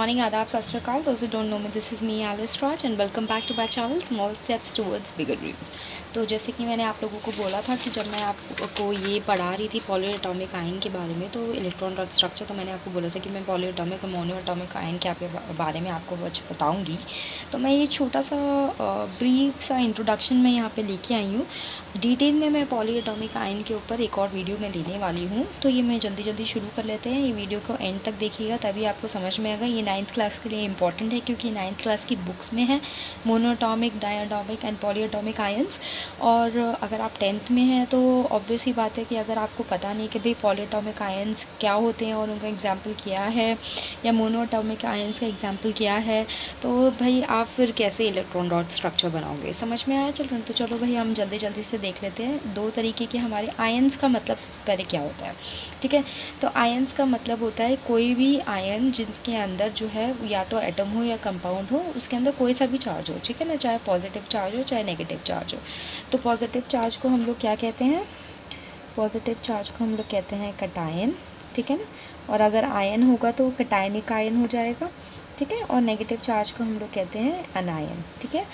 Morning, आदाब, सत श्री अकाल। दोस्त don't know me, this is me Alice Raj and welcome back to my channel small steps towards bigger dreams. तो जैसे कि मैंने आप लोगों को बोला था कि जब मैं आपको ये पढ़ा रही थी पॉली एटॉमिक आयन के बारे में, तो इलेक्ट्रॉन डॉट स्ट्रक्चर, तो मैंने आपको बोला था कि मैं पॉली एटॉमिक और मोनो एटॉमिक आयन के बारे में आपको कुछ बताऊँगी। तो मैं ये छोटा सा ब्रीफ सा इंट्रोडक्शन में यहाँ पर लेके आई हूँ। डिटेल में मैं पॉली एटॉमिक आयन के ऊपर एक और वीडियो में लेने वाली हूँ। तो ये मैं जल्दी शुरू कर लेते हैं। ये वीडियो को एंड तक देखिएगा, तभी आपको समझ में आएगा। ये 9th क्लास के लिए इंपॉर्टेंट है, क्योंकि 9th क्लास की बुक्स में है मोनोएटॉमिक, डायएटॉमिक एंड पॉलीएटॉमिक आयंस। और अगर आप 10th में हैं तो ऑब्वियस ही बात है कि अगर आपको पता नहीं कि भाई पॉलीएटॉमिक आयंस क्या होते हैं और उनका एग्जाम्पल क्या है, या मोनोएटॉमिक आयंस का एग्जाम्पल क्या है, तो भाई आप फिर कैसे इलेक्ट्रॉन डॉट स्ट्रक्चर बनाओगे। समझ में आया चिल्ड्रन? तो चलो भाई हम जल्दी से देख लेते हैं। दो तरीके के हमारे आयंस का मतलब पहले क्या होता है, ठीक है। तो आयंस का मतलब होता है कोई भी आयन जिसके अंदर जो है या तो एटम हो या कंपाउंड हो, उसके अंदर कोई सा भी चार्ज हो, ठीक है ना, चाहे पॉजिटिव चार्ज हो चाहे नेगेटिव चार्ज हो। तो पॉजिटिव चार्ज को हम लोग क्या कहते हैं? पॉजिटिव चार्ज को हम लोग कहते हैं कटायन, ठीक है ना। और अगर आयन होगा तो कटायनिक आयन हो जाएगा, ठीक है। और नेगेटिव चार्ज को हम लोग कहते हैं अनायन, ठीक है।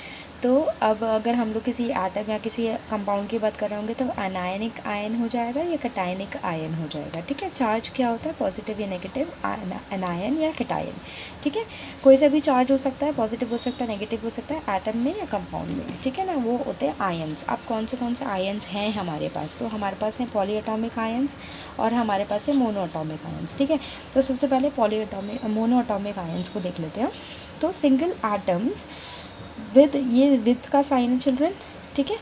तो अब अगर हम लोग किसी एटम या किसी कंपाउंड की बात कर रहे होंगे तो अनायनिक आयन हो जाएगा या कटायनिक आयन हो जाएगा, ठीक है। चार्ज क्या होता है? पॉजिटिव या नेगेटिव, अनायन या कटायन, ठीक है। कोई सा भी चार्ज हो सकता है, पॉजिटिव हो सकता है, नेगेटिव हो सकता है, एटम में या कंपाउंड में, ठीक है ना। वो होते हैं आयंस। अब कौन से आयंस हैं हमारे पास? तो हमारे पास हैं पॉलीएटॉमिक आयंस और हमारे पास है मोनोएटॉमिक आयंस, ठीक है। तो सबसे पहले मोनोएटॉमिक आयंस को देख लेते हैं। तो सिंगल एटम्स विद, ये विद का साइन है चिल्ड्रन, ठीक है।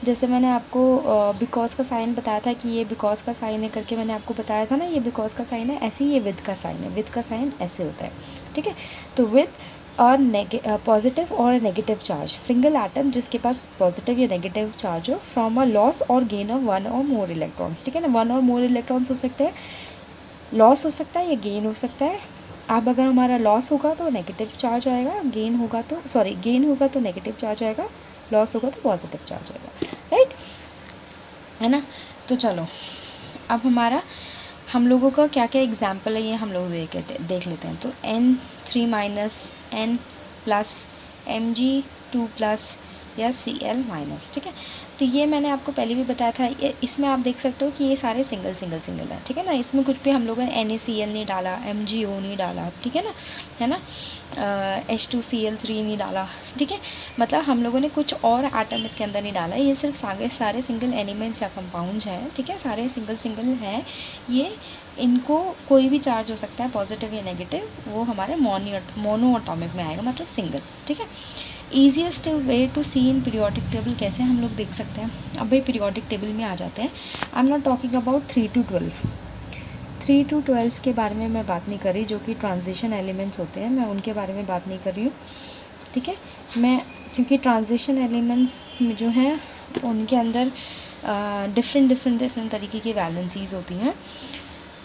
जैसे मैंने आपको बिकॉज का साइन बताया था कि ये बिकॉज का साइन है करके मैंने आपको बताया था ना, ये बिकॉज का साइन है, ऐसे ही ये विद का साइन है। विद का साइन ऐसे होता है, ठीक है। तो विद और पॉजिटिव और नेगेटिव चार्ज, सिंगल एटम जिसके पास पॉजिटिव या नेगेटिव चार्ज हो, फ्रॉम अ लॉस और गेन ऑफ वन और मोर इलेक्ट्रॉन्स, ठीक है ना। वन और मोर इलेक्ट्रॉन्स हो सकते हैं, लॉस हो सकता है या गेन हो सकता है। अब अगर हमारा लॉस होगा तो नेगेटिव चार्ज आएगा, गेन होगा तो नेगेटिव चार्ज आएगा, लॉस होगा तो पॉजिटिव चार्ज आएगा, राइट, है ना। तो चलो अब हम लोगों का क्या क्या एग्जाम्पल है ये हम लोग देख लेते हैं। तो N3 minus, N plus, Mg2 plus या Cl माइनस, ठीक है। तो ये मैंने आपको पहले भी बताया था। इसमें आप देख सकते हो कि ये सारे सिंगल हैं, ठीक है ना। इसमें कुछ भी हम लोगों ने NaCl नहीं डाला, MgO नहीं डाला, ठीक है ना, है ना। H2Cl3 नहीं डाला, ठीक है। मतलब हम लोगों ने कुछ और एटम इसके अंदर नहीं डाला। ये सिर्फ सारे सिंगल एलिमेंट्स या कंपाउंड्स हैं, ठीक है। सारे सिंगल हैं ये। इनको कोई भी चार्ज हो सकता है, पॉजिटिव या नेगेटिव, वो हमारे मोनो एटॉमिक में आएगा, मतलब सिंगल, ठीक है। Easiest way to see in periodic table कैसे हम लोग देख सकते हैं? अब भाई पीरियोडिक टेबल में आ जाते हैं। I am not talking about 3 to 12। 3 to 12 के बारे में मैं बात नहीं कर रही, जो कि ट्रांजिशन एलिमेंट्स होते हैं, मैं उनके बारे में बात नहीं कर रही हूँ, ठीक है। क्योंकि ट्रांजिशन एलिमेंट्स जो हैं उनके अंदर डिफरेंट तरीके की वैलेंसीज होती हैं,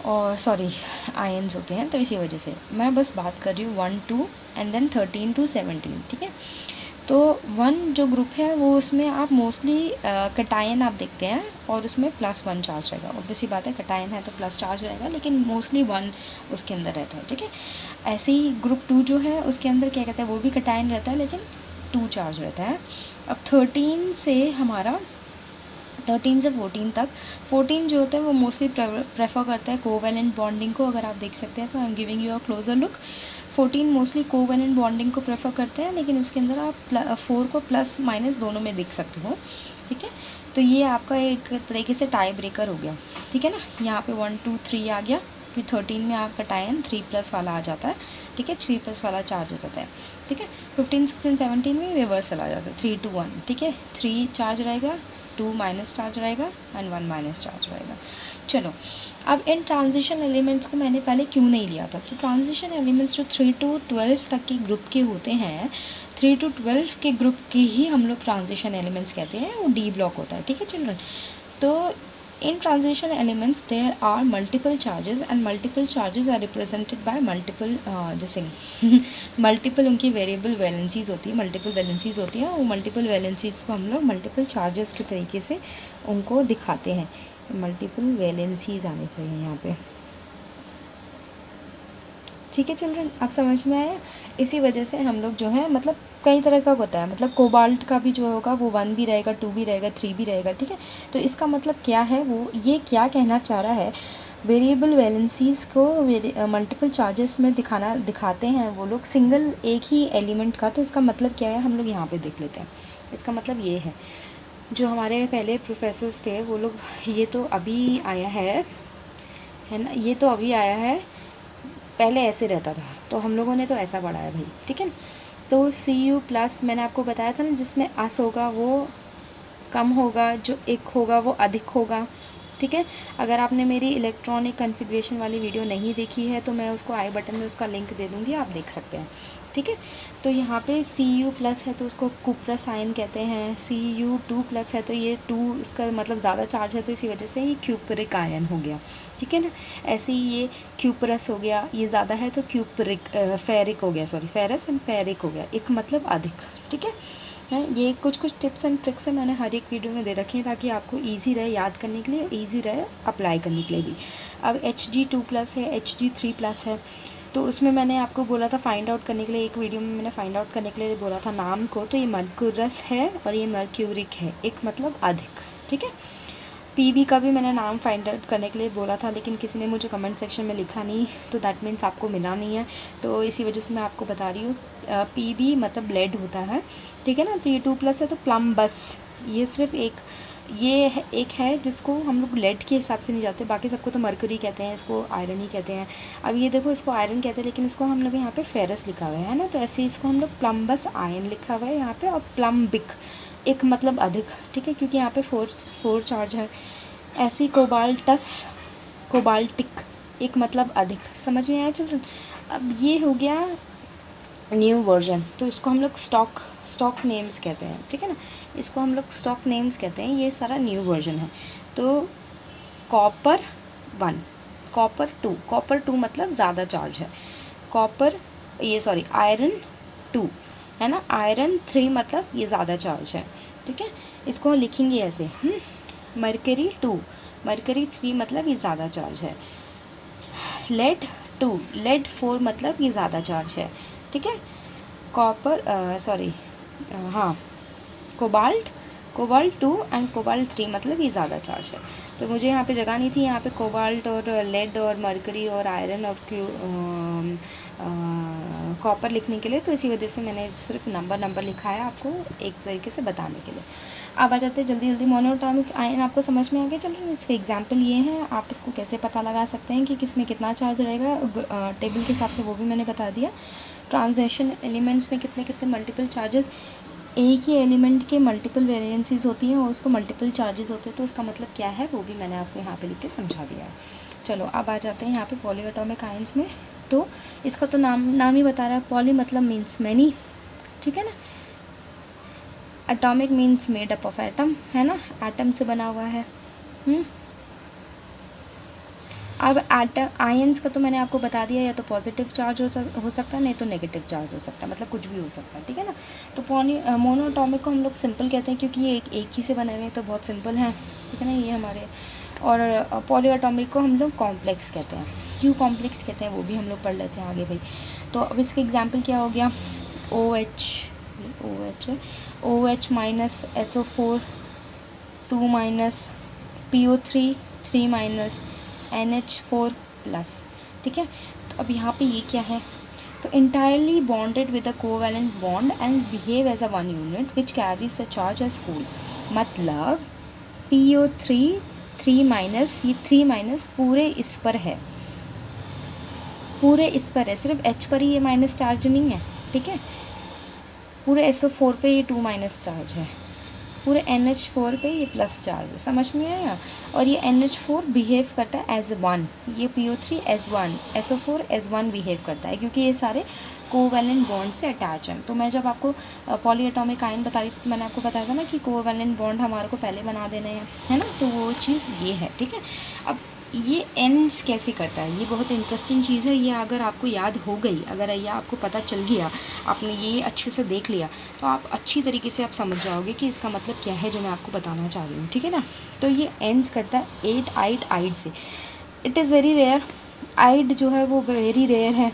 और आयंस होते हैं। तो इसी वजह से मैं बस बात कर रही हूँ 1 2 एंड देन 13 to 17, ठीक है। तो 1 जो ग्रुप है वो, उसमें आप मोस्टली कटायन आप देखते हैं और उसमें +1 चार्ज रहेगा। ऑब्वियसली बात है, कटायन है तो प्लस चार्ज रहेगा, लेकिन मोस्टली 1 उसके अंदर रहता है, ठीक है। ऐसे ही ग्रुप 2 जो है उसके अंदर क्या कहते हैं, वो भी कटायन रहता है लेकिन 2 चार्ज रहता है। अब 13 से 14 तक, 14 जो होता है वो मोस्टली प्रेफर करता है कोवैलेंट बॉन्डिंग को। अगर आप देख सकते हैं तो I am giving you a closure look. 14 mostly covalent bonding को प्रेफर करते हैं, लेकिन उसके अंदर आप 4 को प्लस माइनस दोनों में देख सकते हो, ठीक है। तो ये आपका एक तरीके से टाई ब्रेकर हो गया, ठीक है ना। यहाँ पे 1 2 3 आ गया, कि 13 में आपका टाइन 3+ वाला आ जाता है, ठीक है, 3+ वाला चार्ज हो जाता है, ठीक है। 15 16 17 में रिवर्सल आ जाता है, 3 to 1, ठीक है। 3 चार्ज रहेगा, 2 माइनस चार्ज रहेगा एंड 1 माइनस चार्ज रहेगा। चलो अब इन ट्रांजिशन एलिमेंट्स को मैंने पहले क्यों नहीं लिया था? तो ट्रांजिशन एलिमेंट्स जो 3 to 12 तक के ग्रुप के होते हैं, 3 to 12 के ग्रुप के ही हम लोग ट्रांजिशन एलिमेंट्स कहते हैं, वो डी ब्लॉक होता है, ठीक है चिल्ड्रन। तो in transition elements there are multiple charges and multiple charges are represented by multiple multiple उनकी वेरिएबल वैलेंसीज होती है, मल्टीपल वैलेंसीज होती हैं। वो मल्टीपल वैलेंसीज को हम लोग मल्टीपल चार्जेस के तरीके से उनको दिखाते हैं। मल्टीपल वैलेंसीज आने चाहिए यहाँ पे, ठीक है चिल्ड्रन, आप समझ में आया। इसी वजह से हम लोग जो है मतलब कई तरह का होता है, मतलब कोबाल्ट का भी जो होगा वो 1 भी रहेगा, 2 भी रहेगा, 3 भी रहेगा, ठीक है। तो इसका मतलब क्या है, वो ये क्या कहना चाह रहा है, वेरिएबल वैलेंसीज़ को मल्टीपल चार्जेस में दिखाते हैं वो लोग सिंगल एक ही एलिमेंट का। तो इसका मतलब क्या है, हम लोग यहाँ पे देख लेते हैं। इसका मतलब ये है, जो हमारे पहले प्रोफेसर्स थे वो लोग, ये तो अभी आया है ना, ये तो अभी आया है, पहले ऐसे रहता था, तो हम लोगों ने तो ऐसा पढ़ा है भाई, ठीक है। तो Cu+ मैंने आपको बताया था ना, जिसमें अस होगा वो कम होगा, जो एक होगा वो अधिक होगा, ठीक है। अगर आपने मेरी इलेक्ट्रॉनिक कॉन्फ़िगरेशन वाली वीडियो नहीं देखी है तो मैं उसको आई बटन में उसका लिंक दे दूँगी, आप देख सकते हैं, ठीक है। तो यहाँ पे Cu+ है तो उसको कुप्रस आयन कहते हैं, Cu2+ है तो ये 2 उसका मतलब ज़्यादा चार्ज है, तो इसी वजह से ये क्यूपरिक आयन हो गया, ठीक है ना। ऐसे ही ये क्यूपरस हो गया, ये ज़्यादा है तो फेरिक हो गया, सॉरी फेरस एंड फेरिक हो गया, एक मतलब अधिक, ठीक है। ये कुछ टिप्स एंड ट्रिक्स है, मैंने हर एक वीडियो में दे रखी हैं ताकि आपको इजी रहे याद करने के लिए, इजी रहे अप्लाई करने के लिए भी। अब Hg2+ है, Hg3+ है, तो उसमें मैंने आपको बोला था फाइंड आउट करने के लिए, एक वीडियो में मैंने फाइंड आउट करने के लिए बोला था नाम को, तो ये मर्क्यूरस है और ये मर्क्यूरिक है, एक मतलब अधिक, ठीक है। पीबी का भी मैंने नाम फाइंड आउट करने के लिए बोला था, लेकिन किसी ने मुझे कमेंट सेक्शन में लिखा नहीं, तो दैट मीन्स आपको मिला नहीं है, तो इसी वजह से मैं आपको बता रही हूँ। पीबी मतलब लेड होता है, ठीक है ना। तो ये 2+ है तो प्लम बस, ये सिर्फ एक है जिसको हम लोग लेड के हिसाब से नहीं जाते, बाकी सबको तो मरकरी कहते हैं, इसको आयरन ही कहते हैं। अब ये देखो, इसको आयरन कहते हैं लेकिन इसको हम लोग यहाँ पे फेरस लिखा हुआ है ना, तो ऐसे इसको हम लोग प्लम्बस आयन लिखा हुआ है यहाँ पे, और प्लम्बिक एक मतलब अधिक, ठीक है, क्योंकि यहाँ पे 4 चार्ज है। ऐसी कोबाल्टिक एक मतलब अधिक, समझ में आया चिल्ड्रन। अब ये हो गया न्यू वर्जन, तो इसको हम लोग स्टॉक नेम्स कहते हैं, ठीक है ना, इसको हम लोग स्टॉक नेम्स कहते हैं। ये सारा न्यू वर्जन है। तो कॉपर 1, कॉपर 2 मतलब ज़्यादा चार्ज है, आयरन 2 है ना, आयरन 3 मतलब ये ज़्यादा चार्ज है, ठीक है। इसको लिखेंगे ऐसे, मरकरी 2, मरकरी 3 मतलब ये ज़्यादा चार्ज है। लेड 4 मतलब ये ज़्यादा चार्ज है, ठीक है। कोबाल्ट 2 एंड कोबाल्ट 3 मतलब ये ज़्यादा चार्ज है। तो मुझे यहाँ पे जगह नहीं थी, यहाँ पे कोबाल्ट और लेड और मरकरी और आयरन और कॉपर लिखने के लिए, तो इसी वजह से मैंने सिर्फ नंबर लिखा है आपको एक तरीके से बताने के लिए। अब आ जाते हैं जल्दी मोनोएटॉमिक आयन, आपको समझ में आ गया। चलिए इसके एग्जांपल ये हैं, आप इसको कैसे पता लगा सकते हैं कि किस में कितना चार्ज रहेगा, टेबल के हिसाब से वो भी मैंने बता दिया। ट्रांजिशन एलिमेंट्स में कितने कितने मल्टीपल चार्जेस, एक ही एलिमेंट के मल्टीपल वेरिएंसीज होती हैं और उसको मल्टीपल चार्जेस होते हैं, तो उसका मतलब क्या है वो भी मैंने आपको यहाँ पे लिख के समझा दिया है। चलो अब आ जाते हैं यहाँ पे पॉलीएटॉमिक आयंस में। तो इसका तो नाम ही बता रहा है, पॉली मतलब मीन्स मैनी, ठीक है ना। Atomic means made up of atom, है ना, एटम से बना हुआ है। अब आयंस का तो मैंने आपको बता दिया, या तो पॉजिटिव चार्ज हो सकता है, नहीं तो नेगेटिव चार्ज हो सकता है, मतलब कुछ भी हो सकता है, ठीक है ना। तो मोनोएटॉमिक को हम लोग सिंपल कहते हैं क्योंकि ये एक ही से बने हुए हैं, तो बहुत सिंपल है, ठीक है ना, ये हमारे। और पॉलीएटॉमिक को हम लोग कॉम्प्लेक्स कहते हैं। क्यों कॉम्प्लेक्स कहते हैं वो भी हम लोग पढ़ लेते हैं आगे भाई। तो अब इसका एग्जाम्पल क्या हो गया, OH minus SO4 2 minus PO3 3 minus NH4+, ठीक है। तो अब यहाँ पे ये क्या है, तो entirely bonded with a covalent bond and behave as a one unit which carries the charge as whole, मतलब PO3 3 माइनस, ये 3 माइनस पूरे इस पर है, सिर्फ H पर ही ये माइनस चार्ज नहीं है, ठीक है। पूरे SO4 पे ये 2 माइनस चार्ज है, पूरे NH4 पे ये प्लस चार्ज है, समझ में आया। और ये NH4 बिहेव करता है एज 1, ये PO3 as 1, SO4 as 1 behave करता है, क्योंकि ये सारे कोवैलेंट बॉन्ड से अटैच हैं। तो मैं जब आपको पॉलीएटॉमिक आयन बता रही थी तो मैंने आपको बताया था ना कि कोवैलेंट बॉन्ड हमारे को पहले बना देने हैं, है ना, तो वो चीज़ ये है, ठीक है। अब ये एंड्स कैसे करता है, ये बहुत इंटरेस्टिंग चीज़ है। ये अगर आपको याद हो गई, अगर ये आपको पता चल गया, आपने ये अच्छे से देख लिया, तो आप अच्छी तरीके से आप समझ जाओगे कि इसका मतलब क्या है जो मैं आपको बताना चाह रही हूँ, ठीक है ना। तो ये एंड्स करता है 8 आइड से। इट इज़ वेरी रेयर, आइड जो है वो वेरी रेयर है,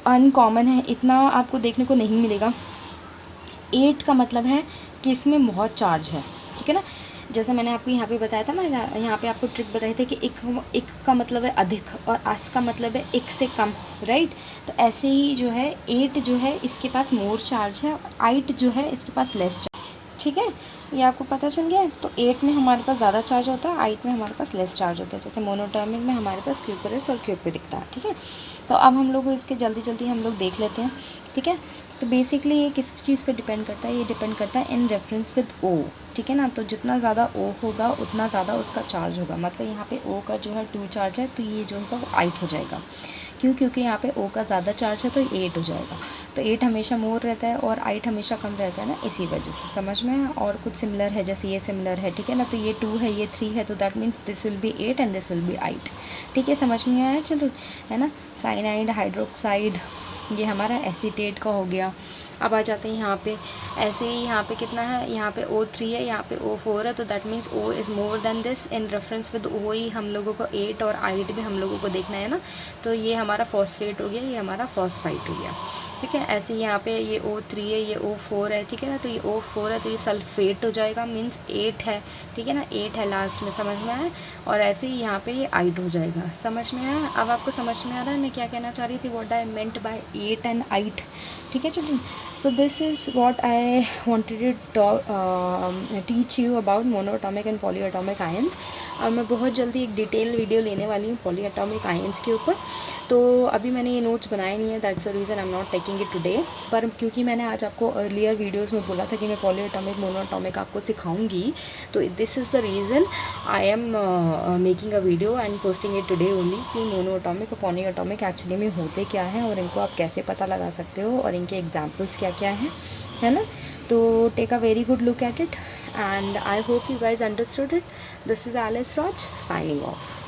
अनकॉमन है, इतना आपको देखने को नहीं मिलेगा। 8 का मतलब है कि इसमें बहुत चार्ज है, ठीक है ना। जैसे मैंने आपको यहाँ पे बताया था ना, यहाँ पे आपको ट्रिक बताई थी कि एक का मतलब है अधिक और आस का मतलब है एक से कम, राइट। तो ऐसे ही जो है 8 जो है इसके पास मोर चार्ज है, और 8 जो है इसके पास लेस चार्ज, ठीक है। ये आपको पता चल गया। तो 8 में हमारे पास ज़्यादा चार्ज होता है, 8 में हमारे पास लेस चार्ज होता है। जैसे मोनोटॉमिक में हमारे पास क्यूपरस और क्यूपर दिखता है, ठीक है। तो अब हम लोग इसके जल्दी जल्दी हम लोग देख लेते हैं, ठीक है। तो बेसिकली ये किस चीज़ पे डिपेंड करता है, ये डिपेंड करता है इन रेफरेंस विद ओ, ठीक है ना। तो जितना ज़्यादा ओ होगा उतना ज़्यादा उसका चार्ज होगा। मतलब यहाँ पे ओ का जो है 2 चार्ज है, तो ये जो होगा वो 8 हो जाएगा। क्यों? क्योंकि यहाँ पे ओ का ज़्यादा चार्ज है तो 8 हो जाएगा। तो 8 हमेशा मोर रहता है और 8 हमेशा कम रहता है ना, इसी वजह से, समझ में है। और कुछ सिमिलर है, जैसे ये सिमिलर है, ठीक है ना। तो ये 2 है, ये 3 है, तो that means this will be 8 and this will be 8, ठीक है। समझ में आया? चलो, है ना। साइनाइड, हाइड्रोक्साइड, ये हमारा एसीटेट का हो गया। अब आ जाते हैं यहाँ पे, ऐसे ही यहाँ पे कितना है, यहाँ पे O3 है, यहाँ पे O4 है, तो that means O is more than this in reference with O ही हम लोगों को 8 और 8 भी हम लोगों को देखना है ना। तो ये हमारा फॉस्फेट हो गया, ये हमारा फॉस्फाइट हो गया, ठीक है। ऐसे यहाँ पे ये O3 है, ये O4 है, ठीक है ना। तो ये O4 है तो ये सल्फेट हो जाएगा, मीन्स 8 है, ठीक है ना। 8 है लास्ट में, समझ में आया। और ऐसे ही यहाँ पे ये 8 हो जाएगा, समझ में आया। अब आपको समझ में आ रहा है मैं क्या कहना चाह रही थी, what I meant by 8 and 8, ठीक है। चलिए, so this is what I wanted to teach you about monoatomic and polyatomic ions. और मैं बहुत जल्दी एक डिटेल वीडियो लेने वाली हूँ पॉलीएटॉमिक आयंस के ऊपर। तो अभी मैंने ये नोट्स बनाए नहीं है, that's the reason I am not taking it today. पर क्योंकि मैंने आज आपको अर्लियर वीडियोस में बोला था कि मैं पॉलीएटॉमिक मोनोएटॉमिक आपको सिखाऊंगी, तो this is the reason I am making a video and posting it today only, कि मोनोएटॉमिक और पॉलीएटॉमिक एक्चुअली में होते क्या हैं और इनको आप कैसे पता लगा सकते हो और इनके एग्जाम्पल्स क्या क्या हैं, है ना। तो take a very good look at it and I hope you guys understood it. This is Alice Roach signing of.